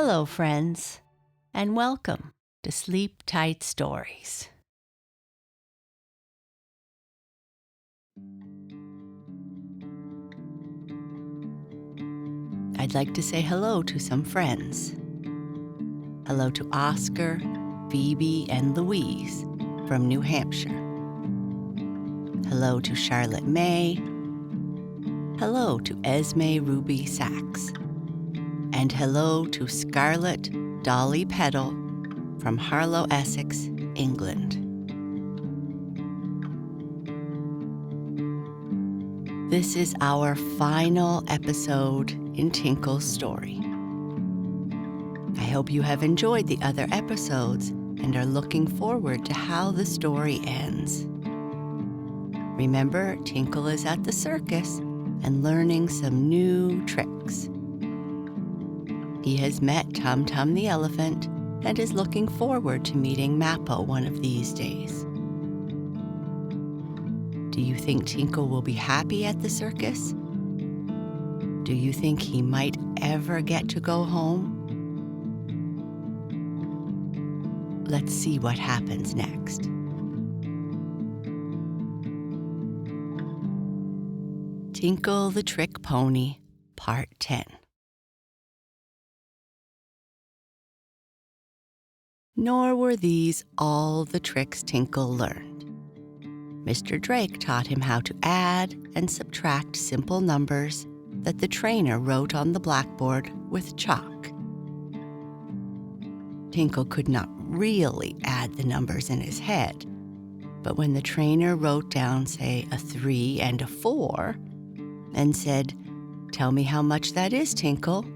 Hello, friends, and welcome to Sleep Tight Stories. I'd like to say hello to some friends. Hello to Oscar, Phoebe, and Louise from New Hampshire. Hello to Charlotte May. Hello to Esme Ruby Sachs. And hello to Scarlett Dolly Peddle from Harlow, Essex, England. This is our final episode in Tinkle's story. I hope you have enjoyed the other episodes and are looking forward to how the story ends. Remember, Tinkle is at the circus and learning some new tricks. He has met Tum Tum the elephant and is looking forward to meeting Mappo one of these days. Do you think Tinkle will be happy at the circus? Do you think he might ever get to go home? Let's see what happens next. Tinkle the Trick Pony, Part 10. Nor were these all the tricks Tinkle learned. Mr. Drake taught him how to add and subtract simple numbers that the trainer wrote on the blackboard with chalk. Tinkle could not really add the numbers in his head, but when the trainer wrote down, say, a 3 and a 4, and said, "Tell me how much that is, Tinkle,"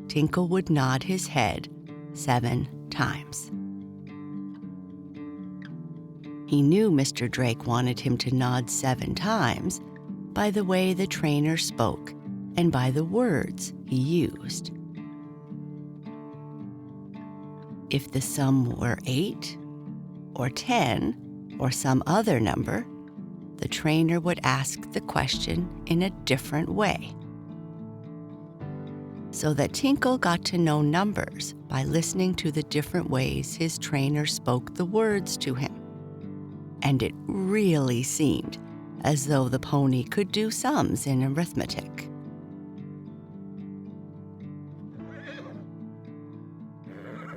Tinkle would nod his head 7 times. He knew Mr. Drake wanted him to nod 7 times by the way the trainer spoke and by the words he used. If the sum were 8 or 10 or some other number, the trainer would ask the question in a different way, so that Tinkle got to know numbers by listening to the different ways his trainer spoke the words to him. And it really seemed as though the pony could do sums in arithmetic.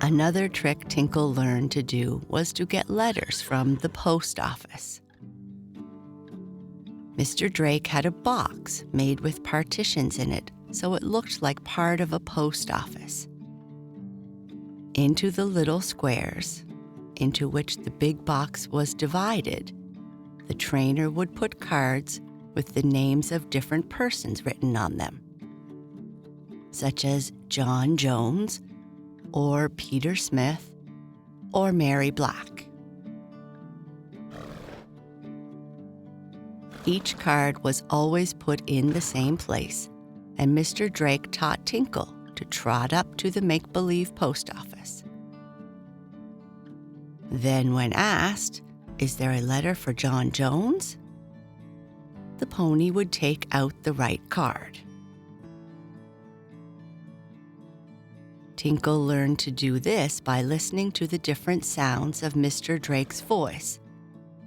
Another trick Tinkle learned to do was to get letters from the post office. Mr. Drake had a box made with partitions in it, so it looked like part of a post office. Into the little squares, into which the big box was divided, the trainer would put cards with the names of different persons written on them, such as John Jones, or Peter Smith, or Mary Black. Each card was always put in the same place, and Mr. Drake taught Tinkle to trot up to the make-believe post office. Then when asked, "Is there a letter for John Jones?" the pony would take out the right card. Tinkle learned to do this by listening to the different sounds of Mr. Drake's voice,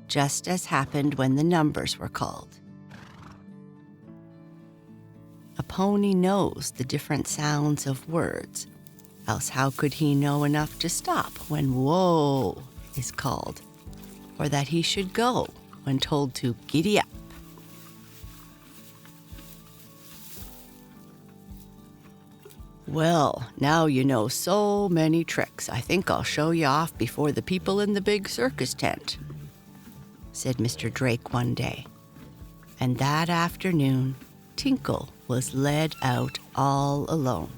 just as happened when the numbers were called. A pony knows the different sounds of words, else how could he know enough to stop when "whoa" is called, or that he should go when told to giddy up? "Well, now you know so many tricks, I think I'll show you off before the people in the big circus tent," said Mr. Drake one day. And that afternoon, Tinkle was led out all alone.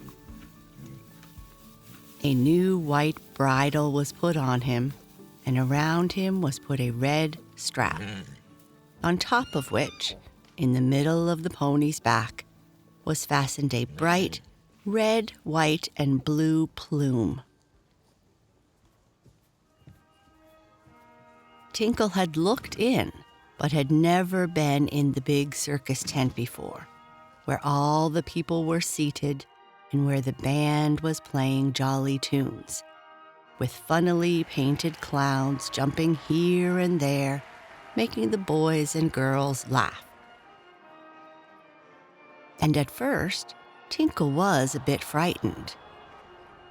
A new white bridle was put on him, and around him was put a red strap, on top of which, in the middle of the pony's back, was fastened a bright red, white, and blue plume. Tinkle had looked in, but had never been in the big circus tent before, where all the people were seated and where the band was playing jolly tunes, with funnily painted clowns jumping here and there, making the boys and girls laugh. And at first, Tinkle was a bit frightened,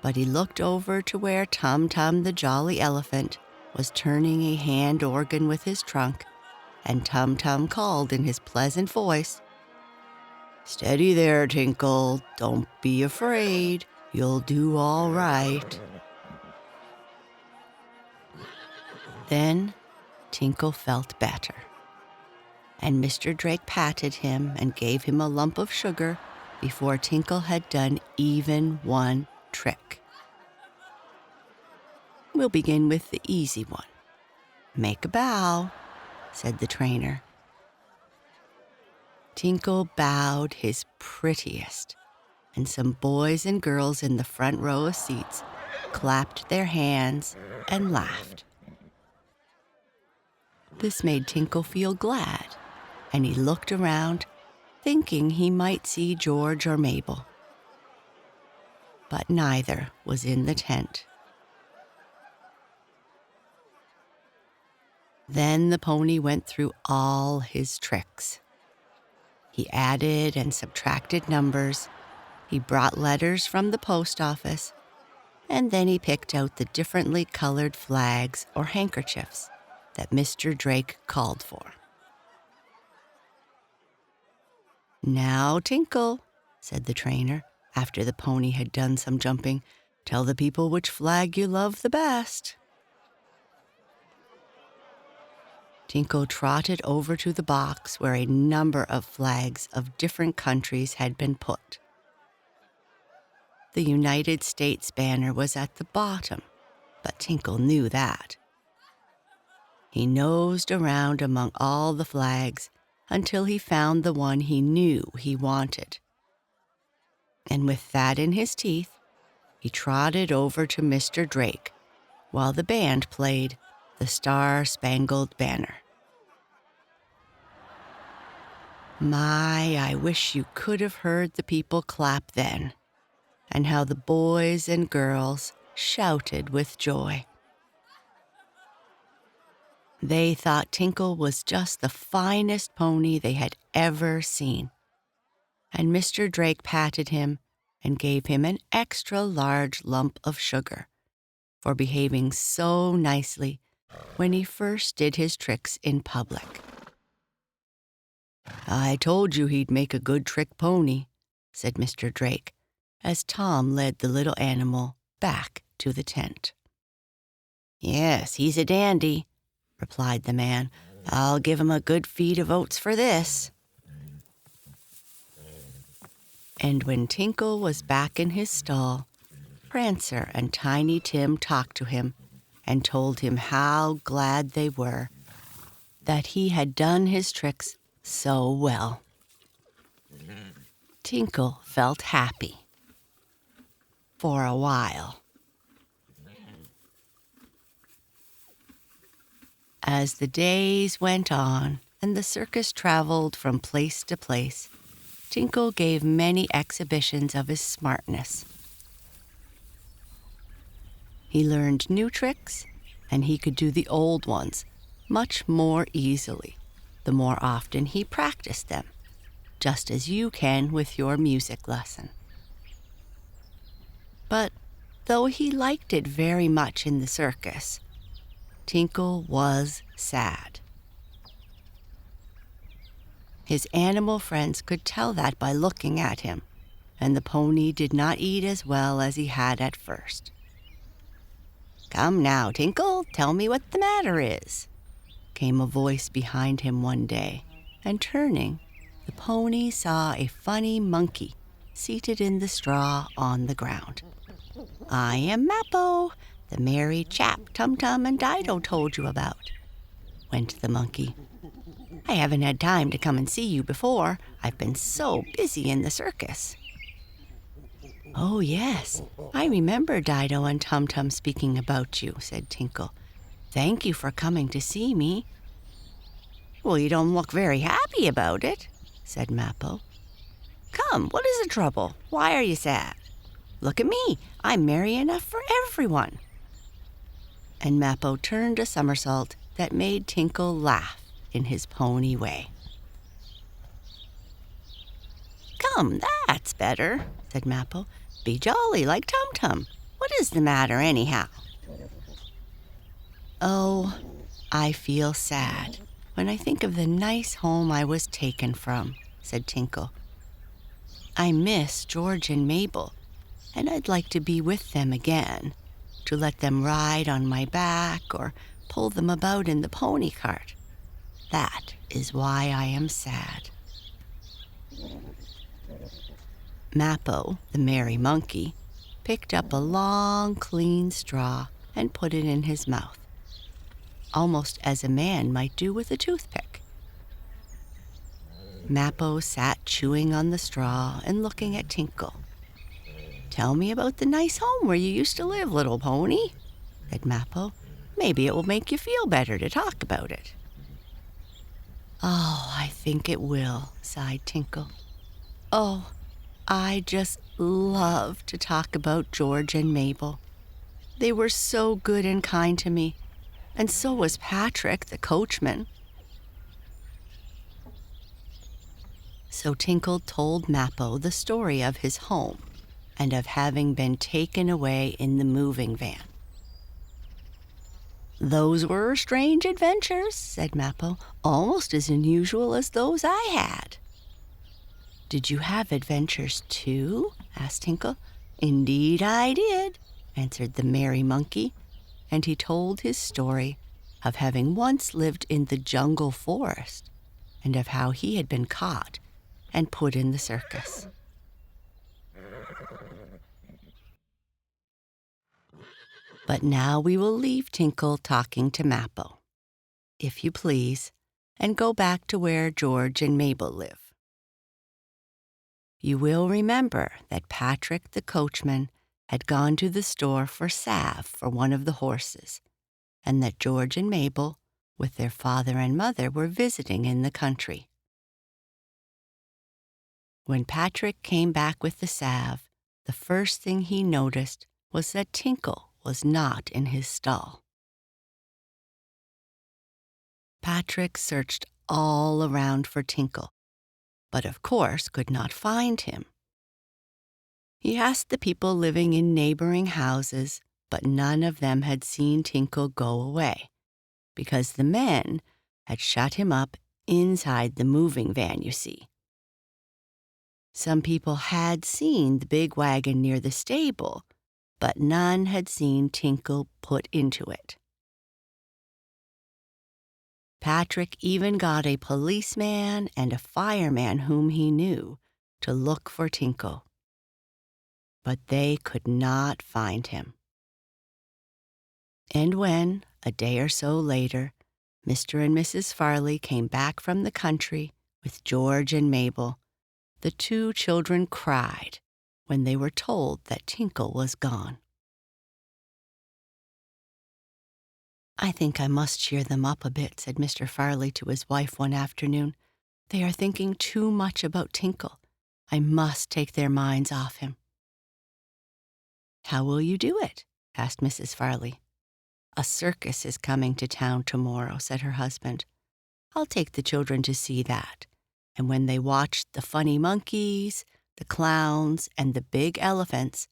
but he looked over to where Tum-Tum the jolly elephant was turning a hand organ with his trunk, and Tum-Tum called in his pleasant voice, "Steady there, Tinkle. Don't be afraid. You'll do all right." Then Tinkle felt better, and Mr. Drake patted him and gave him a lump of sugar before Tinkle had done even one trick. "We'll begin with the easy one. Make a bow," said the trainer. Tinkle bowed his prettiest, and some boys and girls in the front row of seats clapped their hands and laughed. This made Tinkle feel glad, and he looked around, thinking he might see George or Mabel. But neither was in the tent. Then the pony went through all his tricks. He added and subtracted numbers, he brought letters from the post office, and then he picked out the differently colored flags or handkerchiefs that Mr. Drake called for. "Now, Tinkle," said the trainer, after the pony had done some jumping, "tell the people which flag you love the best." Tinkle trotted over to the box where a number of flags of different countries had been put. The United States banner was at the bottom, but Tinkle knew that. He nosed around among all the flags until he found the one he knew he wanted. And with that in his teeth, he trotted over to Mr. Drake while the band played the Star-Spangled Banner. My, I wish you could have heard the people clap then, and how the boys and girls shouted with joy. They thought Tinkle was just the finest pony they had ever seen, and Mr. Drake patted him and gave him an extra large lump of sugar for behaving so nicely when he first did his tricks in public. "I told you he'd make a good trick pony," said Mr. Drake, as Tom led the little animal back to the tent. "Yes, he's a dandy," replied the man. "I'll give him a good feed of oats for this." And when Tinkle was back in his stall, Prancer and Tiny Tim talked to him and told him how glad they were that he had done his tricks so well. Tinkle felt happy. For a while. As the days went on and the circus traveled from place to place, Tinkle gave many exhibitions of his smartness. He learned new tricks, and he could do the old ones much more easily the more often he practiced them, just as you can with your music lesson. But though he liked it very much in the circus, Tinkle was sad. His animal friends could tell that by looking at him, and the pony did not eat as well as he had at first. "Come now, Tinkle, tell me what the matter is," came a voice behind him one day, and turning, the pony saw a funny monkey seated in the straw on the ground. "I am Mappo, the merry chap Tum-Tum and Dido told you about," went the monkey. "I haven't had time to come and see you before. I've been so busy in the circus." "Oh, yes, I remember Dido and Tum-Tum speaking about you," said Tinkle. "Thank you for coming to see me." "Well, you don't look very happy about it," said Mappo. "Come, what is the trouble? Why are you sad?" Look at me. I'm merry enough for everyone." And Mappo turned a somersault that made Tinkle laugh in his pony way. "Come, that's better," said Mappo. "Be jolly like Tum Tum. What is the matter, anyhow?" "Oh, I feel sad when I think of the nice home I was taken from," said Tinkle. "I miss George and Mabel, and I'd like to be with them again, to let them ride on my back or pull them about in the pony cart. That is why I am sad." Mappo, the merry monkey, picked up a long, clean straw and put it in his mouth, almost as a man might do with a toothpick. Mappo sat chewing on the straw and looking at Tinkle. "Tell me about the nice home where you used to live, little pony," said Mappo. "Maybe it will make you feel better to talk about it." "Oh, I think it will," sighed Tinkle. "Oh, I just love to talk about George and Mabel. They were so good and kind to me, and so was Patrick, the coachman." So Tinkle told Mappo the story of his home and of having been taken away in the moving van. "Those were strange adventures," said Mappo, "almost as unusual as those I had." "Did you have adventures too?" asked Tinkle. "Indeed I did," answered the merry monkey, and he told his story of having once lived in the jungle forest and of how he had been caught and put in the circus. But now we will leave Tinkle talking to Mappo, if you please, and go back to where George and Mabel live. You will remember that Patrick, the coachman, had gone to the store for salve for one of the horses, and that George and Mabel, with their father and mother, were visiting in the country. When Patrick came back with the salve, the first thing he noticed was that Tinkle was not in his stall. Patrick searched all around for Tinkle, but of course could not find him. He asked the people living in neighboring houses, but none of them had seen Tinkle go away, because the men had shut him up inside the moving van, you see. Some people had seen the big wagon near the stable, but none had seen Tinkle put into it. Patrick even got a policeman and a fireman whom he knew to look for Tinkle, but they could not find him. And when, a day or so later, Mr. and Mrs. Farley came back from the country with George and Mabel, the two children cried when they were told that Tinkle was gone. "I think I must cheer them up a bit," said Mr. Farley to his wife one afternoon. "They are thinking too much about Tinkle. I must take their minds off him." "How will you do it?" asked Mrs. Farley. "A circus is coming to town tomorrow," said her husband. "I'll take the children to see that, and when they watch the funny monkeys, the clowns, and the big elephants,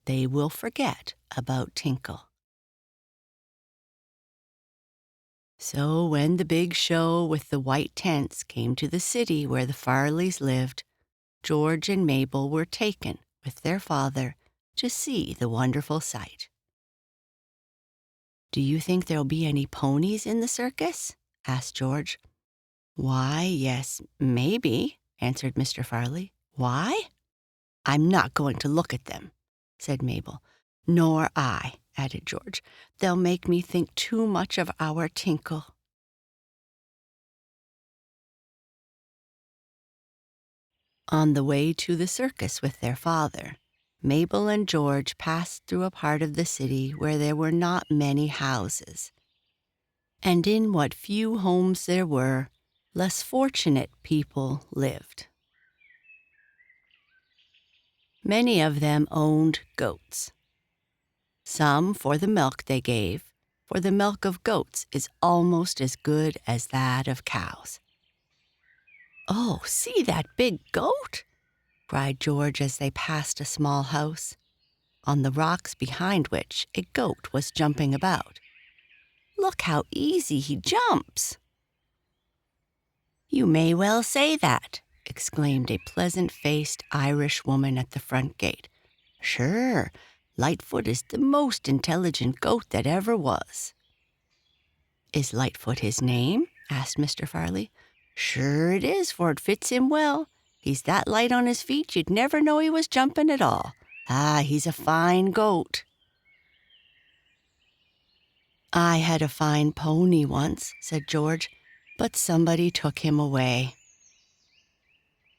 they will forget about Tinkle." So when the big show with the white tents came to the city where the Farleys lived, George and Mabel were taken with their father to see the wonderful sight. "Do you think there'll be any ponies in the circus?" asked George. "Why, yes, maybe," answered Mr. Farley. "Why?" "I'm not going to look at them," said Mabel. "Nor I," added George. "They'll make me think too much of our Tinkle." On the way to the circus with their father, Mabel and George passed through a part of the city where there were not many houses. And in what few homes there were, less fortunate people lived. Many of them owned goats. Some for the milk they gave, for the milk of goats is almost as good as that of cows. "Oh, see that big goat!" cried George as they passed a small house, on the rocks behind which a goat was jumping about. "Look how easy he jumps!" "You may well say that," exclaimed a pleasant-faced Irish woman at the front gate. "Sure, Lightfoot is the most intelligent goat that ever was." "Is Lightfoot his name?" asked Mr. Farley. "Sure it is, for it fits him well. He's that light on his feet you'd never know he was jumping at all. Ah, he's a fine goat." "I had a fine pony once," said George, "but somebody took him away."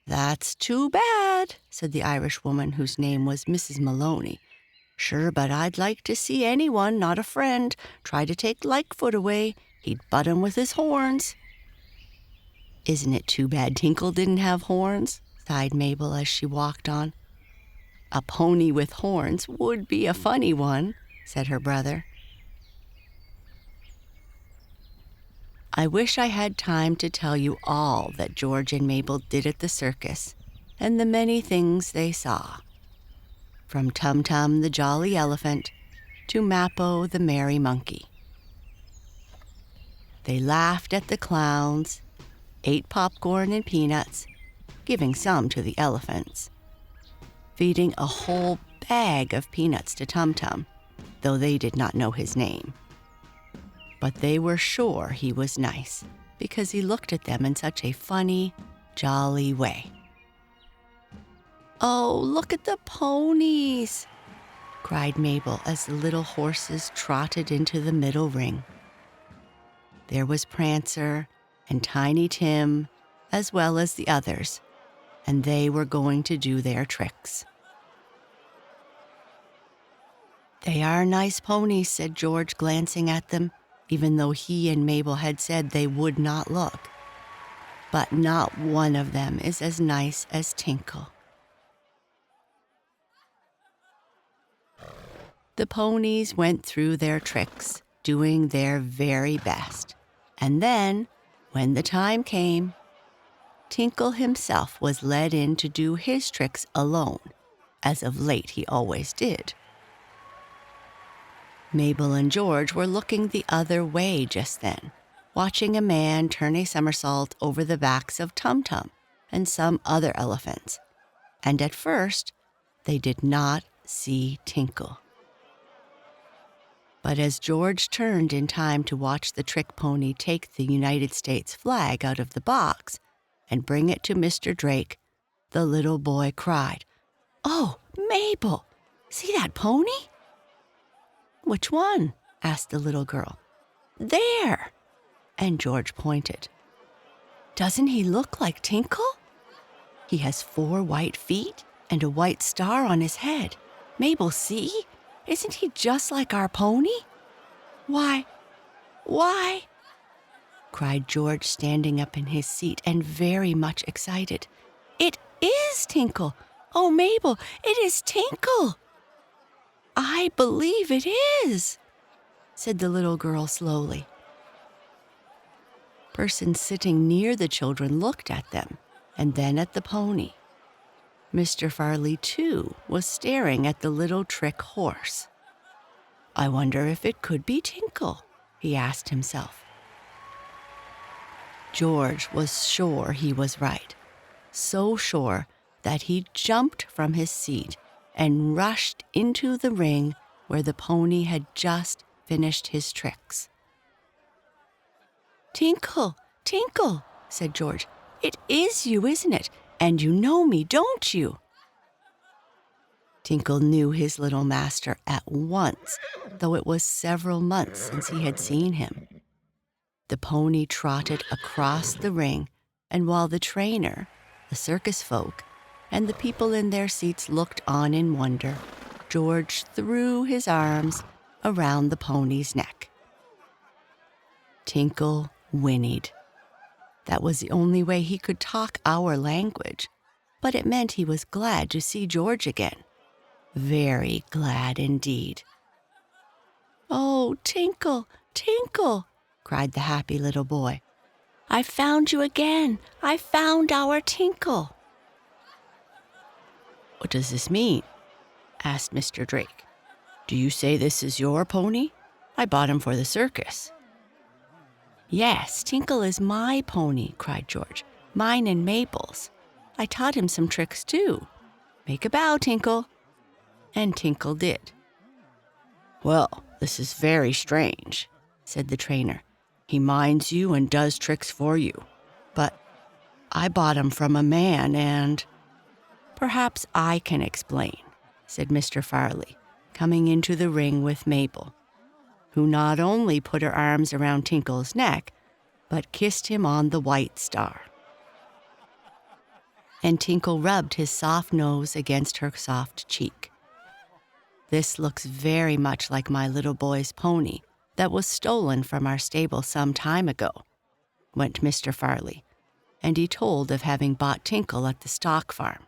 "That's too bad," said the Irish woman, whose name was Mrs. Maloney. "Sure, but I'd like to see anyone, not a friend, try to take Lightfoot away. He'd butt him with his horns." "Isn't it too bad Tinkle didn't have horns?" sighed Mabel as she walked on. "A pony with horns would be a funny one," said her brother. I wish I had time to tell you all that George and Mabel did at the circus, and the many things they saw. From Tum-Tum the jolly elephant to Mappo the merry monkey. They laughed at the clowns, ate popcorn and peanuts, giving some to the elephants, feeding a whole bag of peanuts to Tum-Tum, though they did not know his name. But they were sure he was nice, because he looked at them in such a funny, jolly way. "Oh, look at the ponies!" cried Mabel as the little horses trotted into the middle ring. There was Prancer and Tiny Tim, as well as the others, and they were going to do their tricks. "They are nice ponies," said George, glancing at them, even though he and Mabel had said they would not look. "But not one of them is as nice as Tinkle." The ponies went through their tricks, doing their very best. And then, when the time came, Tinkle himself was led in to do his tricks alone, as of late he always did. Mabel and George were looking the other way just then, watching a man turn a somersault over the backs of Tum-Tum and some other elephants, and at first they did not see Tinkle. But as George turned in time to watch the trick pony take the United States flag out of the box and bring it to Mr. Drake, the little boy cried, "Oh, Mabel, see that pony?" "Which one?" asked the little girl. "There!" And George pointed. "Doesn't he look like Tinkle? He has 4 white feet and a white star on his head. Mabel, see? Isn't he just like our pony?" Why, cried George, standing up in his seat and very much excited. "It is Tinkle! Oh, Mabel, it is Tinkle!" "I believe it is," said the little girl slowly. Persons sitting near the children looked at them and then at the pony. Mr. Farley, too, was staring at the little trick horse. "I wonder if it could be Tinkle," he asked himself. George was sure he was right, so sure that he jumped from his seat and rushed into the ring where the pony had just finished his tricks. "Tinkle, Tinkle," said George. "It is you, isn't it? And you know me, don't you?" Tinkle knew his little master at once, though it was several months since he had seen him. The pony trotted across the ring, and while the trainer, the circus folk, and the people in their seats looked on in wonder, George threw his arms around the pony's neck. Tinkle whinnied. That was the only way he could talk our language, but it meant he was glad to see George again. Very glad indeed. "Oh, Tinkle, Tinkle," cried the happy little boy. "I found you again. I found our Tinkle." "What does this mean?" asked Mr. Drake. "Do you say this is your pony? I bought him for the circus." "Yes, Tinkle is my pony," cried George. "Mine and Mabel's. I taught him some tricks, too. Make a bow, Tinkle." And Tinkle did. "Well, this is very strange," said the trainer. "He minds you and does tricks for you. But I bought him from a man and—" "Perhaps I can explain," said Mr. Farley, coming into the ring with Mabel, who not only put her arms around Tinkle's neck, but kissed him on the white star. And Tinkle rubbed his soft nose against her soft cheek. "This looks very much like my little boy's pony that was stolen from our stable some time ago," went Mr. Farley, and he told of having bought Tinkle at the stock farm.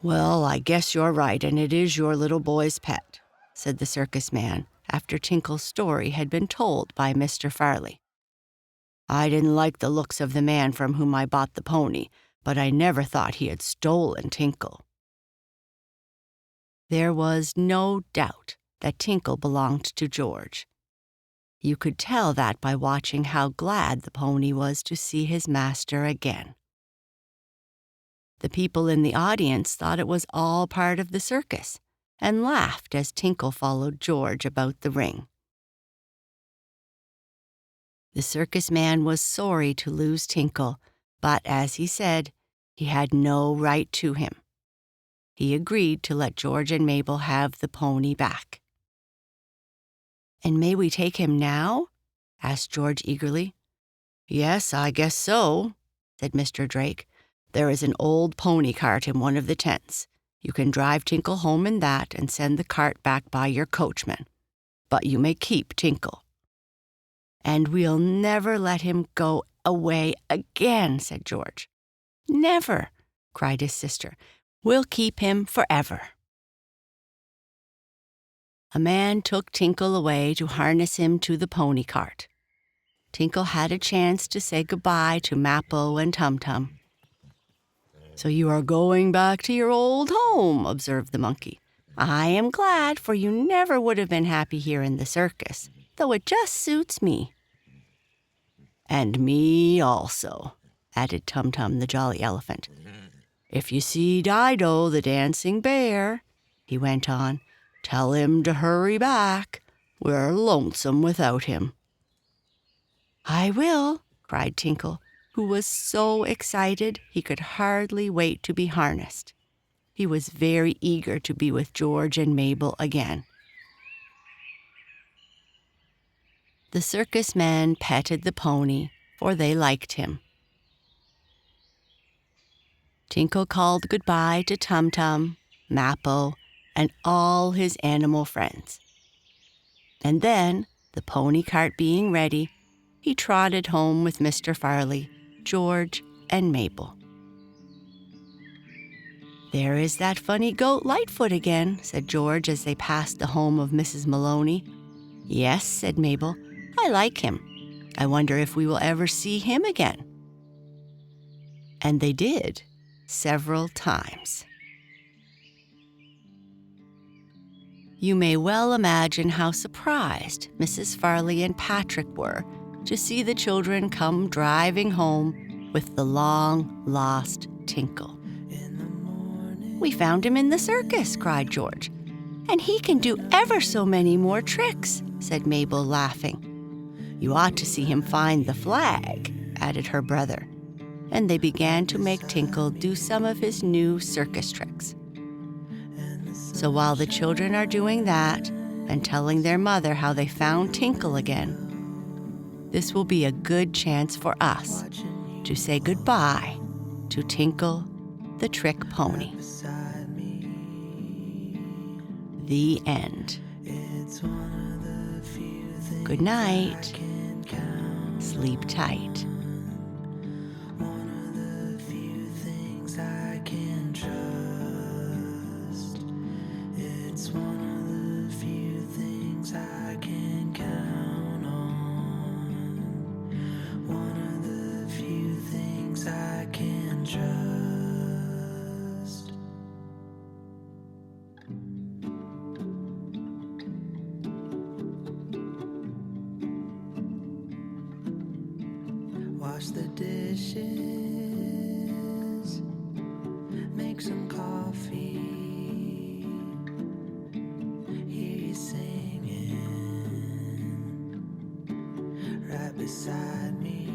"Well, I guess you're right, and it is your little boy's pet," said the circus man after Tinkle's story had been told by Mr. Farley. "I didn't like the looks of the man from whom I bought the pony, but I never thought he had stolen Tinkle." There was no doubt that Tinkle belonged to George. You could tell that by watching how glad the pony was to see his master again. The people in the audience thought it was all part of the circus and laughed as Tinkle followed George about the ring. The circus man was sorry to lose Tinkle, but as he said, he had no right to him. He agreed to let George and Mabel have the pony back. "And may we take him now?" asked George eagerly. "Yes, I guess so," said Mr. Drake. "There is an old pony cart in one of the tents. You can drive Tinkle home in that and send the cart back by your coachman. But you may keep Tinkle." "And we'll never let him go away again," said George. "Never," cried his sister. "We'll keep him forever." A man took Tinkle away to harness him to the pony cart. Tinkle had a chance to say goodbye to Mappo and Tum-Tum. "So you are going back to your old home," observed the monkey. "I am glad, for you never would have been happy here in the circus, though it just suits me." "And me also," added Tum-Tum the jolly elephant. "If you see Dido the dancing bear," he went on, "tell him to hurry back. We're lonesome without him." "I will," cried Tinkle, who was so excited he could hardly wait to be harnessed. He was very eager to be with George and Mabel again. The circus men petted the pony, for they liked him. Tinkle called goodbye to Tum-Tum, Mappo, and all his animal friends. And then, the pony cart being ready, he trotted home with Mr. Farley, George, and Mabel. "There is that funny goat Lightfoot again," said George as they passed the home of Mrs. Maloney. "Yes," said Mabel, "I like him. I wonder if we will ever see him again." And they did, several times. You may well imagine how surprised Mrs. Farley and Patrick were to see the children come driving home with the long-lost Tinkle. "We found him in the circus," cried George. "And he can do ever so many more tricks," said Mabel, laughing. "You ought to see him find the flag," added her brother. And they began to make Tinkle do some of his new circus tricks. So while the children are doing that and telling their mother how they found Tinkle again, this will be a good chance for us to say goodbye to Tinkle the Trick Pony. The end. Good night. Sleep tight. trust. Wash the dishes, make some coffee, hear you singing right beside me.